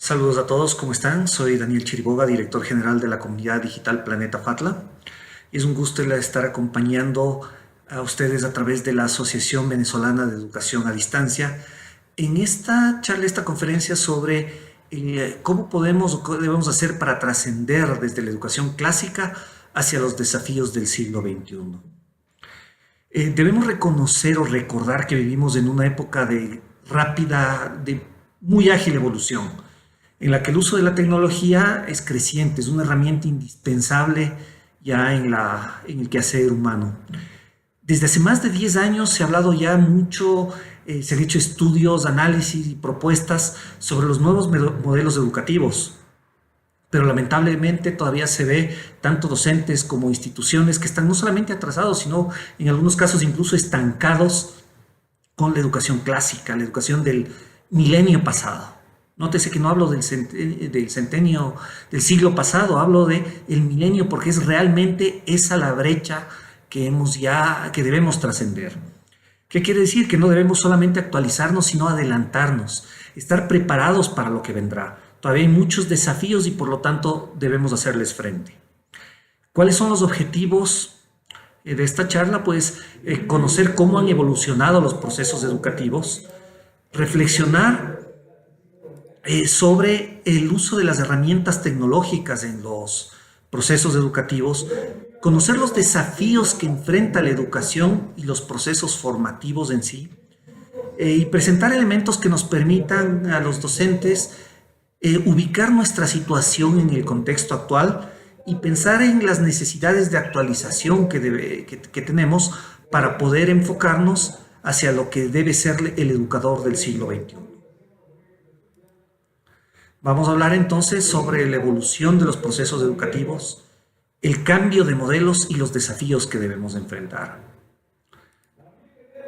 Saludos a todos, ¿cómo están? Soy Daniel Chiriboga, director general de la comunidad digital Planeta Fatla. Es un gusto estar acompañando a ustedes a través de la Asociación Venezolana de Educación a Distancia en esta charla, esta conferencia sobre cómo podemos o qué debemos hacer para trascender desde la educación clásica hacia los desafíos del siglo XXI. Debemos reconocer o recordar que vivimos en una época de rápida, de muy ágil evolución, en la que el uso de la tecnología es creciente, es una herramienta indispensable ya en el quehacer humano. Desde hace más de 10 años se ha hablado ya mucho, se han hecho estudios, análisis y propuestas sobre los nuevos modelos educativos, pero lamentablemente todavía se ve tanto docentes como instituciones que están no solamente atrasados, sino en algunos casos incluso estancados con la educación clásica, la educación del milenio pasado. Nótese que no hablo del centenio del siglo pasado, hablo del milenio porque es realmente esa la brecha que debemos trascender. ¿Qué quiere decir? Que no debemos solamente actualizarnos, sino adelantarnos, estar preparados para lo que vendrá. Todavía hay muchos desafíos y por lo tanto debemos hacerles frente. ¿Cuáles son los objetivos de esta charla? Pues conocer cómo han evolucionado los procesos educativos, reflexionar sobre el uso de las herramientas tecnológicas en los procesos educativos, conocer los desafíos que enfrenta la educación y los procesos formativos en sí, y presentar elementos que nos permitan a los docentes ubicar nuestra situación en el contexto actual y pensar en las necesidades de actualización que tenemos para poder enfocarnos hacia lo que debe ser el educador del siglo XXI. Vamos a hablar entonces sobre la evolución de los procesos educativos, el cambio de modelos y los desafíos que debemos enfrentar.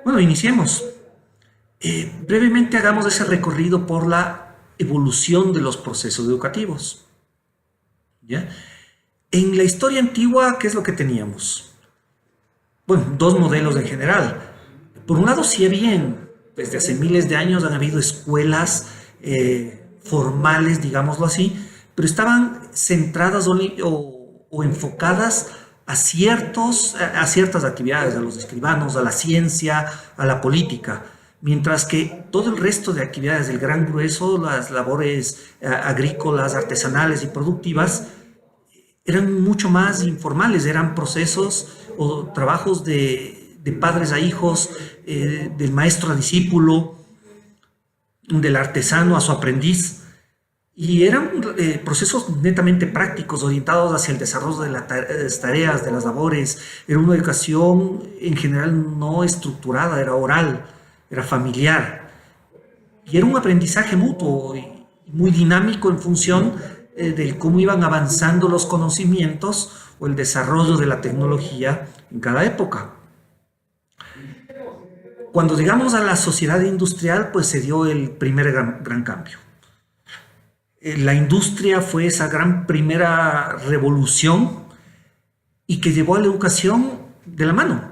Bueno, iniciemos. Brevemente hagamos ese recorrido por la evolución de los procesos educativos. ¿Ya? En la historia antigua, ¿qué es lo que teníamos? Bueno, dos modelos en general. Por un lado, sí habían, desde hace miles de años han habido escuelas formales, digámoslo así, pero estaban centradas o enfocadas a ciertas actividades, a los escribanos, a la ciencia, a la política, mientras que todo el resto de actividades del gran grueso, las labores agrícolas, artesanales y productivas, eran mucho más informales, eran procesos o trabajos de padres a hijos, del maestro a discípulo, del artesano a su aprendiz, y eran procesos netamente prácticos, orientados hacia el desarrollo de las tareas, de las labores. Era una educación en general no estructurada, era oral, era familiar, y era un aprendizaje mutuo y muy dinámico en función de cómo iban avanzando los conocimientos o el desarrollo de la tecnología en cada época. Cuando llegamos a la sociedad industrial, pues se dio el primer gran cambio. La industria fue esa gran primera revolución y que llevó a la educación de la mano.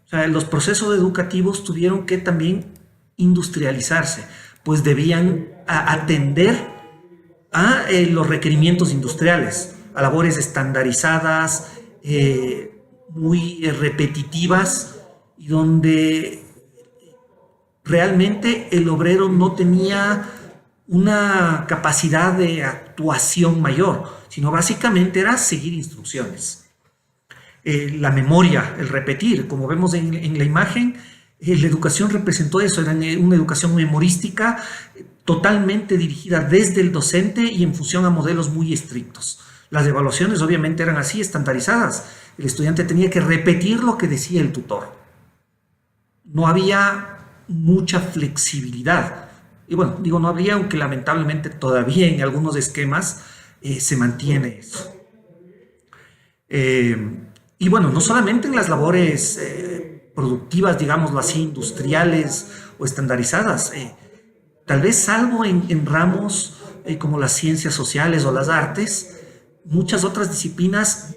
O sea, los procesos educativos tuvieron que también industrializarse, pues debían atender a los requerimientos industriales, a labores estandarizadas, muy repetitivas, y donde realmente el obrero no tenía una capacidad de actuación mayor, sino básicamente era seguir instrucciones. La memoria, el repetir, como vemos en la imagen, la educación representó eso, era una educación memorística totalmente dirigida desde el docente y en función a modelos muy estrictos. Las evaluaciones obviamente eran así, estandarizadas. El estudiante tenía que repetir lo que decía el tutor. No había mucha flexibilidad. Y bueno, digo no habría, aunque lamentablemente todavía en algunos esquemas se mantiene eso. Y bueno, no solamente en las labores productivas, digámoslo así, industriales o estandarizadas, tal vez salvo en ramos como las ciencias sociales o las artes, muchas otras disciplinas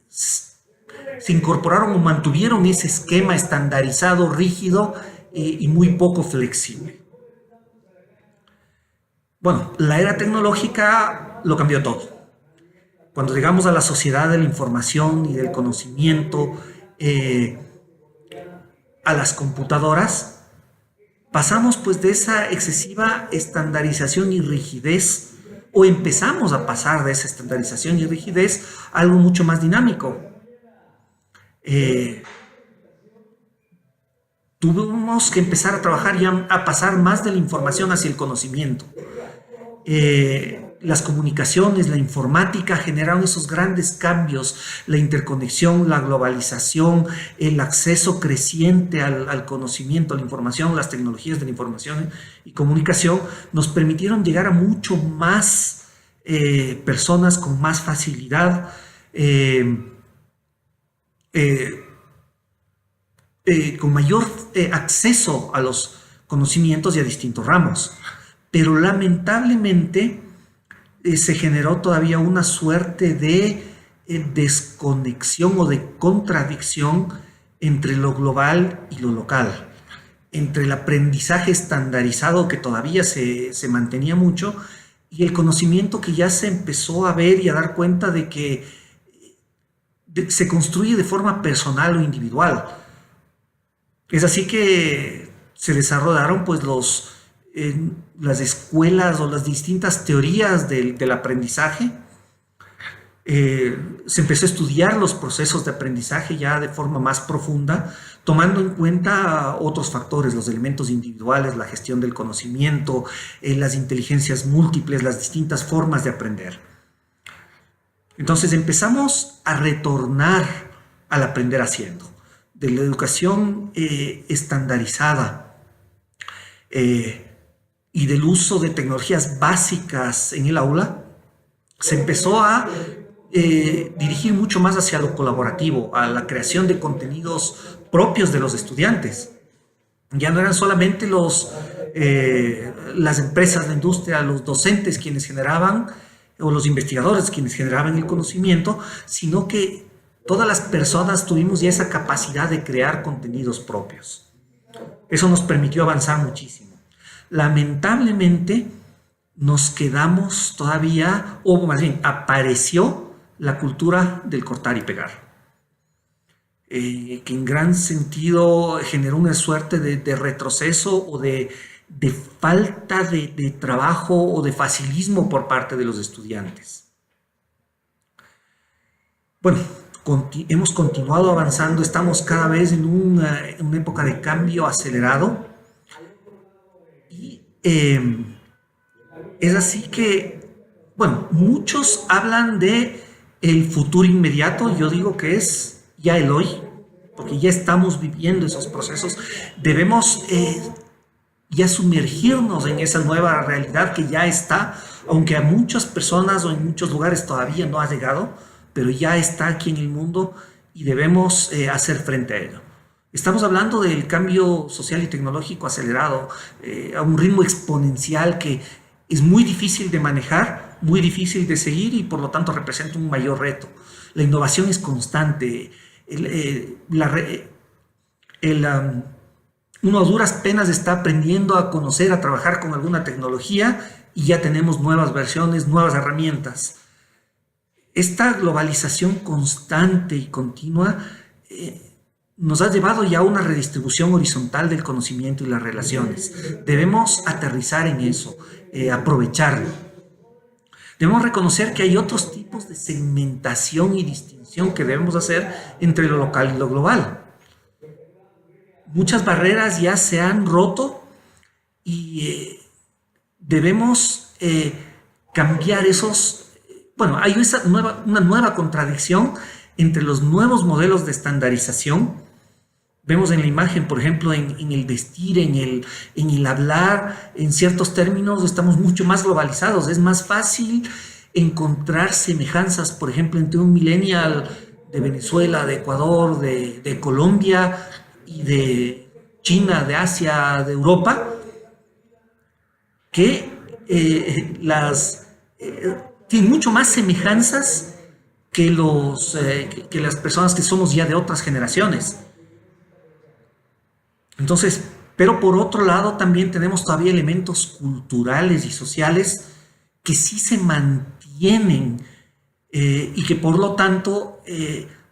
se incorporaron o mantuvieron ese esquema estandarizado, rígido y muy poco flexible. Bueno, la era tecnológica lo cambió todo. Cuando llegamos a la sociedad de la información y del conocimiento, a las computadoras, pasamos pues de esa excesiva estandarización y rigidez, o empezamos a pasar de esa estandarización y rigidez a algo mucho más dinámico. Eh, Tuvimos que empezar a trabajar ya a pasar más de la información hacia el conocimiento. Las comunicaciones, la informática generaron esos grandes cambios, la interconexión, la globalización, el acceso creciente al conocimiento, a la información, las tecnologías de la información y comunicación nos permitieron llegar a mucho más personas con más facilidad, con mayor acceso a los conocimientos y a distintos ramos. Pero lamentablemente se generó todavía una suerte de desconexión o de contradicción entre lo global y lo local, entre el aprendizaje estandarizado que todavía se mantenía mucho y el conocimiento que ya se empezó a ver y a dar cuenta de que se construye de forma personal o individual. Es así que se desarrollaron pues las escuelas o las distintas teorías del aprendizaje. Se empezó a estudiar los procesos de aprendizaje ya de forma más profunda, tomando en cuenta otros factores, los elementos individuales, la gestión del conocimiento, las inteligencias múltiples, las distintas formas de aprender. Entonces empezamos a retornar al aprender haciendo, de la educación estandarizada y del uso de tecnologías básicas en el aula. Se empezó a dirigir mucho más hacia lo colaborativo, a la creación de contenidos propios de los estudiantes. Ya no eran solamente las empresas, la industria, los docentes quienes generaban, o los investigadores quienes generaban el conocimiento, sino que todas las personas tuvimos ya esa capacidad de crear contenidos propios. Eso nos permitió avanzar muchísimo. Lamentablemente, nos quedamos todavía, o más bien, apareció la cultura del cortar y pegar, que en gran sentido generó una suerte de retroceso o de falta de trabajo o de facilismo por parte de los estudiantes. Bueno, hemos continuado avanzando, estamos cada vez en una época de cambio acelerado y es así que, bueno, muchos hablan de el futuro inmediato. Yo digo que es ya el hoy, porque ya estamos viviendo esos procesos. Debemos ya sumergirnos en esa nueva realidad que ya está, aunque a muchas personas o en muchos lugares todavía no ha llegado, pero ya está aquí en el mundo y debemos hacer frente a ello. Estamos hablando del cambio social y tecnológico acelerado, a un ritmo exponencial que es muy difícil de manejar, muy difícil de seguir y por lo tanto representa un mayor reto. La innovación es constante. Uno a duras penas está aprendiendo a conocer, a trabajar con alguna tecnología y ya tenemos nuevas versiones, nuevas herramientas. Esta globalización constante y continua nos ha llevado ya a una redistribución horizontal del conocimiento y las relaciones. Debemos aterrizar en eso, aprovecharlo. Debemos reconocer que hay otros tipos de segmentación y distinción que debemos hacer entre lo local y lo global. Muchas barreras ya se han roto y debemos cambiar esos. Bueno, hay una nueva contradicción entre los nuevos modelos de estandarización. Vemos en la imagen, por ejemplo, en el vestir, en el hablar, en ciertos términos estamos mucho más globalizados. Es más fácil encontrar semejanzas, por ejemplo, entre un millennial de Venezuela, de Ecuador, de Colombia y de China, de Asia, de Europa, que tienen mucho más semejanzas que las personas que somos ya de otras generaciones. Entonces, Pero por otro lado también tenemos todavía elementos culturales y sociales que sí se mantienen y que por lo tanto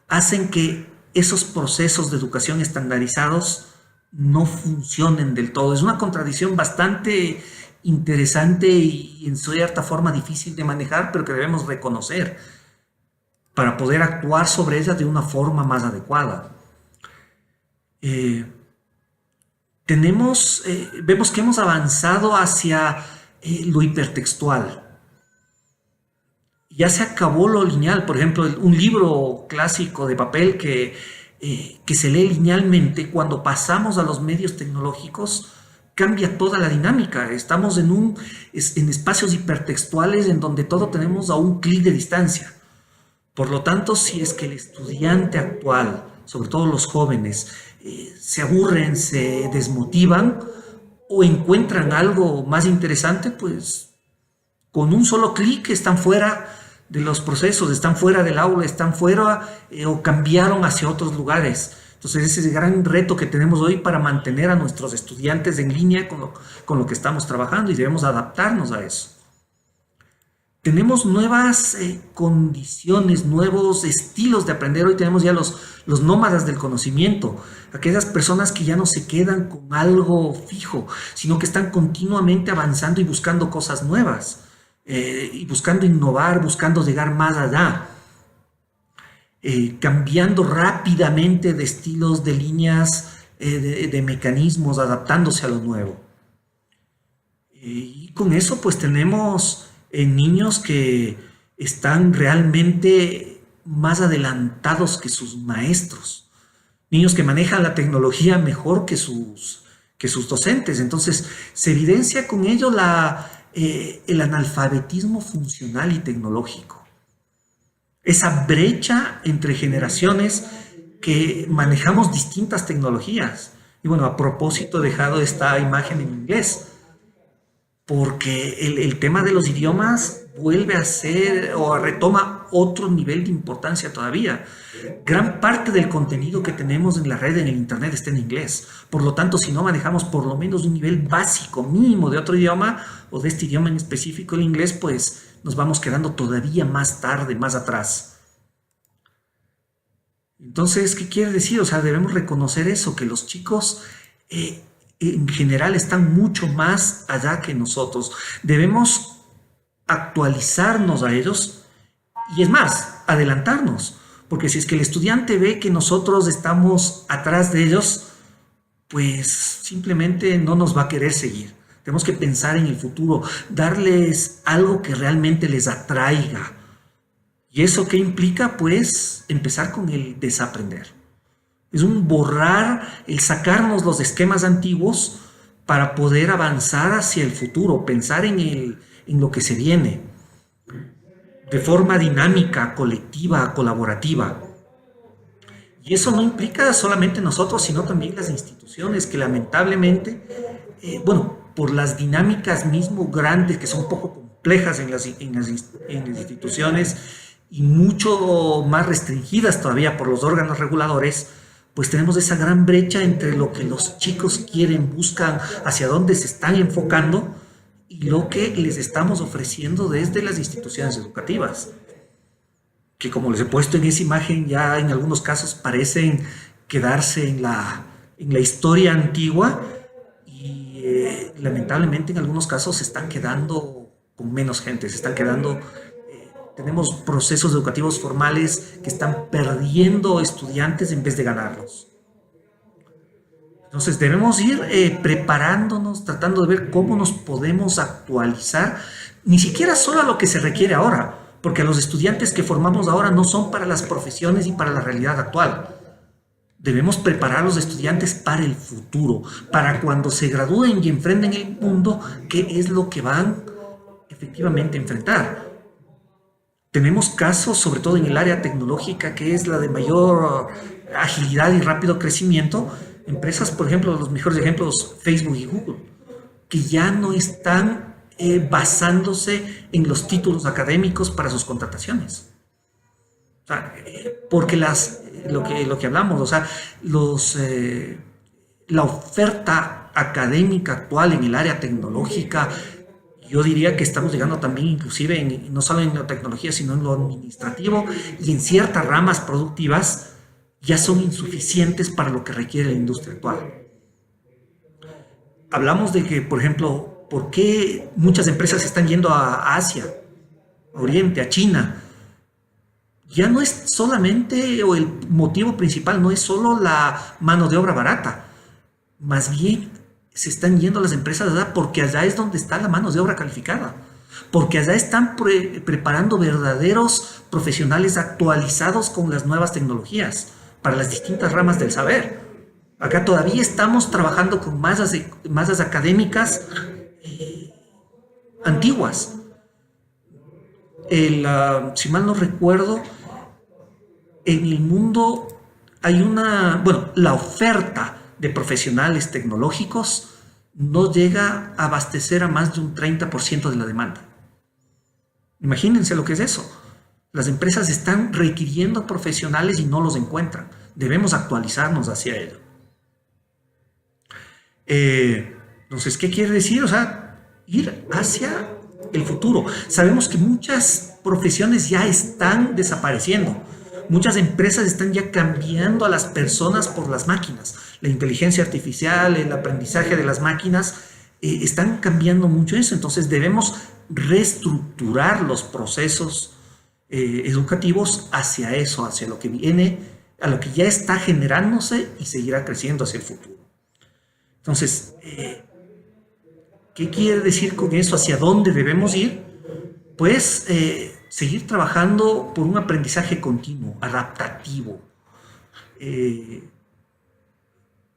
hacen que esos procesos de educación estandarizados no funcionen del todo. Es una contradicción bastante interesante y en cierta forma difícil de manejar, pero que debemos reconocer para poder actuar sobre ella de una forma más adecuada. Vemos que hemos avanzado hacia lo hipertextual. Ya se acabó lo lineal. Por ejemplo, un libro clásico de papel que se lee linealmente, cuando pasamos a los medios tecnológicos, cambia toda la dinámica. Estamos en espacios hipertextuales en donde todo tenemos a un clic de distancia. Por lo tanto, si es que el estudiante actual, sobre todo los jóvenes, se aburren, se desmotivan o encuentran algo más interesante, pues con un solo clic están fuera de los procesos, están fuera del aula, están fuera o cambiaron hacia otros lugares. Entonces ese es el gran reto que tenemos hoy para mantener a nuestros estudiantes en línea con lo que estamos trabajando, y debemos adaptarnos a eso. Tenemos nuevas condiciones, nuevos estilos de aprender. Hoy tenemos ya los nómadas del conocimiento, aquellas personas que ya no se quedan con algo fijo, sino que están continuamente avanzando y buscando cosas nuevas, y buscando innovar, buscando llegar más allá, cambiando rápidamente de estilos, de líneas, de mecanismos, adaptándose a lo nuevo. Y con eso pues tenemos niños que están realmente más adelantados que sus maestros, niños que manejan la tecnología mejor que sus docentes. Entonces se evidencia con ello el analfabetismo funcional y tecnológico, esa brecha entre generaciones que manejamos distintas tecnologías. Y bueno, a propósito he dejado esta imagen en inglés, porque el tema de los idiomas vuelve a ser o retoma otro nivel de importancia todavía. Gran parte del contenido que tenemos en la red, en el internet, está en inglés. Por lo tanto, si no manejamos por lo menos un nivel básico, mínimo de otro idioma o de este idioma en específico, el inglés, pues nos vamos quedando todavía más tarde, más atrás. Entonces, ¿qué quiere decir? O sea, debemos reconocer eso, que los chicos en general están mucho más allá que nosotros. Debemos actualizarnos a ellos y, es más, adelantarnos, porque si es que el estudiante ve que nosotros estamos atrás de ellos, pues simplemente no nos va a querer seguir. Tenemos que pensar en el futuro, darles algo que realmente les atraiga. ¿Y eso qué implica? Pues empezar con el desaprender. Es un borrar, el sacarnos los esquemas antiguos para poder avanzar hacia el futuro, pensar en lo que se viene, de forma dinámica, colectiva, colaborativa. Y eso no implica solamente nosotros, sino también las instituciones, que lamentablemente, por las dinámicas mismo grandes, que son un poco complejas en las instituciones y mucho más restringidas todavía por los órganos reguladores, pues tenemos esa gran brecha entre lo que los chicos quieren, buscan, hacia dónde se están enfocando y lo que les estamos ofreciendo desde las instituciones educativas, que como les he puesto en esa imagen, ya en algunos casos parecen quedarse en la historia antigua y lamentablemente en algunos casos se están quedando con menos gente, se están quedando... Tenemos procesos educativos formales que están perdiendo estudiantes en vez de ganarlos. Entonces debemos ir preparándonos, tratando de ver cómo nos podemos actualizar, ni siquiera solo a lo que se requiere ahora, porque los estudiantes que formamos ahora no son para las profesiones y para la realidad actual. Debemos preparar a los estudiantes para el futuro, para cuando se gradúen y enfrenten el mundo, qué es lo que van efectivamente a enfrentar. Tenemos casos, sobre todo en el área tecnológica, que es la de mayor agilidad y rápido crecimiento. Empresas, por ejemplo, los mejores ejemplos, Facebook y Google, que ya no están basándose en los títulos académicos para sus contrataciones. O sea, porque lo que hablamos, o sea, la oferta académica actual en el área tecnológica, yo diría que estamos llegando también inclusive no solo en la tecnología, sino en lo administrativo y en ciertas ramas productivas, ya son insuficientes para lo que requiere la industria actual. Hablamos de que, por ejemplo, ¿por qué muchas empresas están yendo a Asia, a Oriente, a China? Ya no es solamente, o el motivo principal no es solo la mano de obra barata, más bien se están yendo las empresas allá porque allá es donde está la mano de obra calificada, porque allá están preparando verdaderos profesionales actualizados con las nuevas tecnologías para las distintas ramas del saber. Acá todavía estamos trabajando con masas académicas antiguas. Si mal no recuerdo, en el mundo hay la oferta de profesionales tecnológicos no llega a abastecer a más de un 30% de la demanda. Imagínense lo que es eso. Las empresas están requiriendo profesionales y no los encuentran. Debemos actualizarnos hacia ello. Entonces, ¿qué quiere decir? O sea, ir hacia el futuro. Sabemos que muchas profesiones ya están desapareciendo. Muchas empresas están ya cambiando a las personas por las máquinas. La inteligencia artificial, el aprendizaje de las máquinas, están cambiando mucho eso. Entonces debemos reestructurar los procesos educativos hacia eso, hacia lo que viene, a lo que ya está generándose y seguirá creciendo hacia el futuro. Entonces, ¿qué quiere decir con eso? ¿Hacia dónde debemos ir? Pues seguir trabajando por un aprendizaje continuo, adaptativo.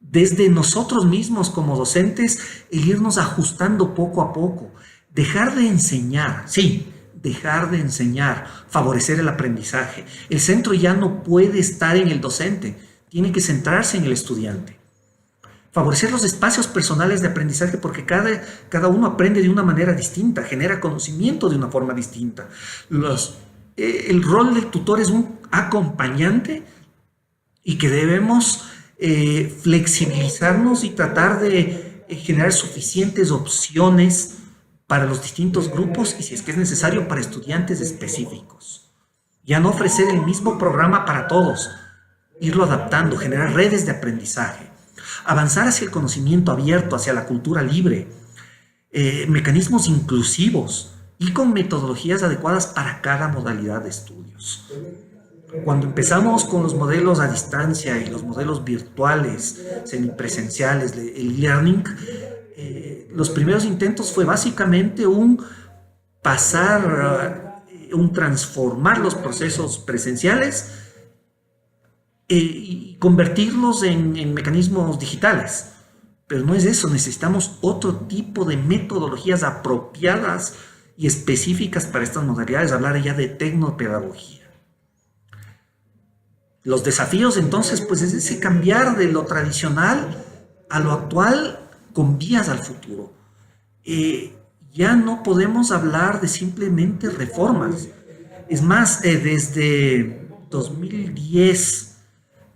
Desde nosotros mismos como docentes, el irnos ajustando poco a poco. Dejar de enseñar, sí, dejar de enseñar, favorecer el aprendizaje. El centro ya no puede estar en el docente, tiene que centrarse en el estudiante. Favorecer los espacios personales de aprendizaje porque cada uno aprende de una manera distinta, genera conocimiento de una forma distinta. El rol del tutor es un acompañante y que debemos flexibilizarnos y tratar de generar suficientes opciones para los distintos grupos y si es que es necesario para estudiantes específicos. Ya no ofrecer el mismo programa para todos, irlo adaptando, generar redes de aprendizaje. Avanzar hacia el conocimiento abierto, hacia la cultura libre, mecanismos inclusivos y con metodologías adecuadas para cada modalidad de estudios. Cuando empezamos con los modelos a distancia y los modelos virtuales, semipresenciales, el e-learning, los primeros intentos fue básicamente transformar los procesos presenciales y convertirlos en mecanismos digitales. Pero no es eso, necesitamos otro tipo de metodologías apropiadas y específicas para estas modalidades, hablar ya de tecnopedagogía. Los desafíos entonces pues es ese cambiar de lo tradicional a lo actual con vías al futuro. Ya no podemos hablar de simplemente reformas. Es más, desde 2010,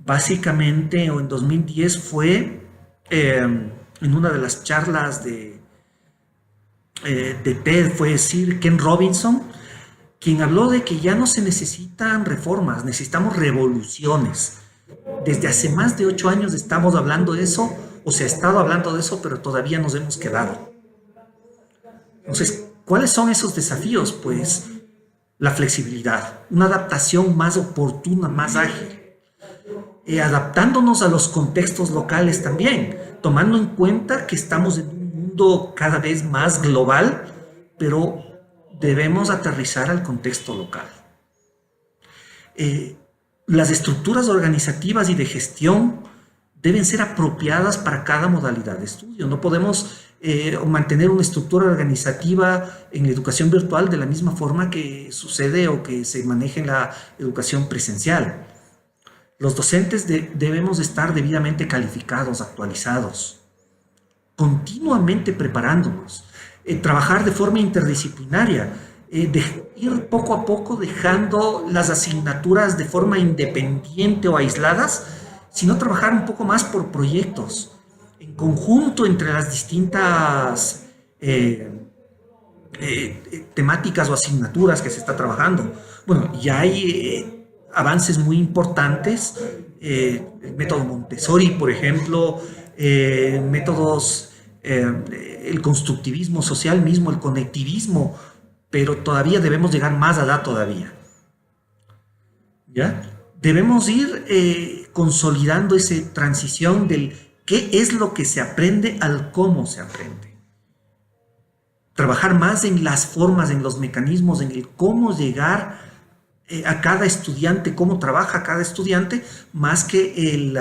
básicamente, o en 2010 fue en una de las charlas de TED, fue decir Ken Robinson, quien habló de que ya no se necesitan reformas, necesitamos revoluciones. Desde hace más de 8 años estamos hablando de eso, o se ha estado hablando de eso, pero todavía nos hemos quedado. Entonces, ¿cuáles son esos desafíos? Pues la flexibilidad, una adaptación más oportuna, más ágil. Adaptándonos a los contextos locales también, tomando en cuenta que estamos en un mundo cada vez más global, pero debemos aterrizar al contexto local. Las estructuras organizativas y de gestión deben ser apropiadas para cada modalidad de estudio. No podemos mantener una estructura organizativa en la educación virtual de la misma forma que sucede o que se maneja en la educación presencial. Los docentes debemos estar debidamente calificados, actualizados, continuamente preparándonos, trabajar de forma interdisciplinaria, ir poco a poco dejando las asignaturas de forma independiente o aisladas, sino trabajar un poco más por proyectos, en conjunto entre las distintas temáticas o asignaturas que se está trabajando. Bueno, ya hay avances muy importantes, el método Montessori, por ejemplo, métodos, el constructivismo social mismo, el conectivismo, pero todavía debemos llegar más allá todavía. ¿Ya? Debemos ir consolidando esa transición del qué es lo que se aprende al cómo se aprende. Trabajar más en las formas, en los mecanismos, en el cómo llegar a cada estudiante, cómo trabaja cada estudiante, más que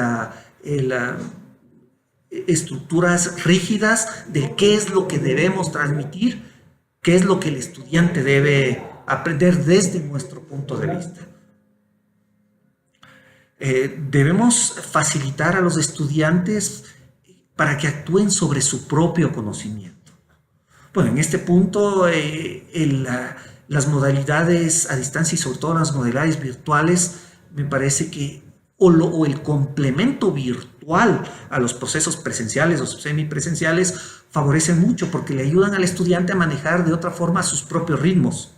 estructuras rígidas de qué es lo que debemos transmitir, qué es lo que el estudiante debe aprender desde nuestro punto de vista. Debemos facilitar a los estudiantes para que actúen sobre su propio conocimiento. Bueno, en este punto, las modalidades a distancia y sobre todo las modalidades virtuales, me parece que, o el complemento virtual a los procesos presenciales o semipresenciales, favorecen mucho porque le ayudan al estudiante a manejar de otra forma sus propios ritmos.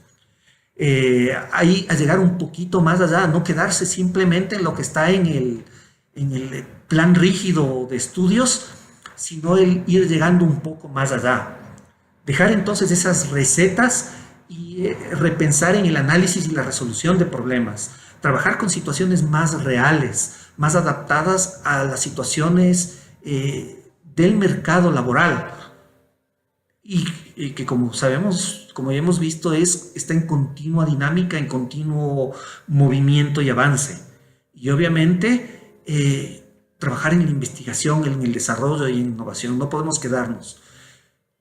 Ahí a llegar un poquito más allá, no quedarse simplemente en lo que está en el plan rígido de estudios, sino el ir llegando un poco más allá. Dejar entonces esas recetas y repensar en el análisis y la resolución de problemas. Trabajar con situaciones más reales, más adaptadas a las situaciones del mercado laboral. Y que como sabemos, como ya hemos visto, está en continua dinámica, en continuo movimiento y avance. Y obviamente trabajar en la investigación, en el desarrollo y en innovación. No podemos quedarnos.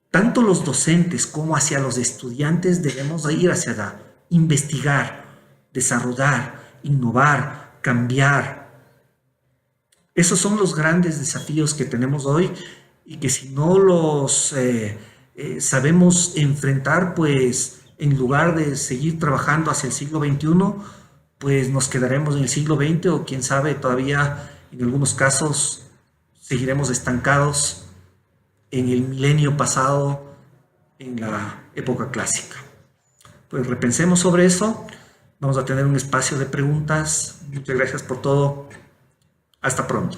Tanto los docentes como hacia los estudiantes debemos ir hacia allá, investigar, desarrollar, innovar, cambiar. Esos son los grandes desafíos que tenemos hoy y que si no los sabemos enfrentar, pues en lugar de seguir trabajando hacia el siglo XXI, pues nos quedaremos en el siglo XX o quién sabe, todavía en algunos casos seguiremos estancados en el milenio pasado, en la época clásica. Pues repensemos sobre eso. Vamos a tener un espacio de preguntas. Muchas gracias por todo. Hasta pronto.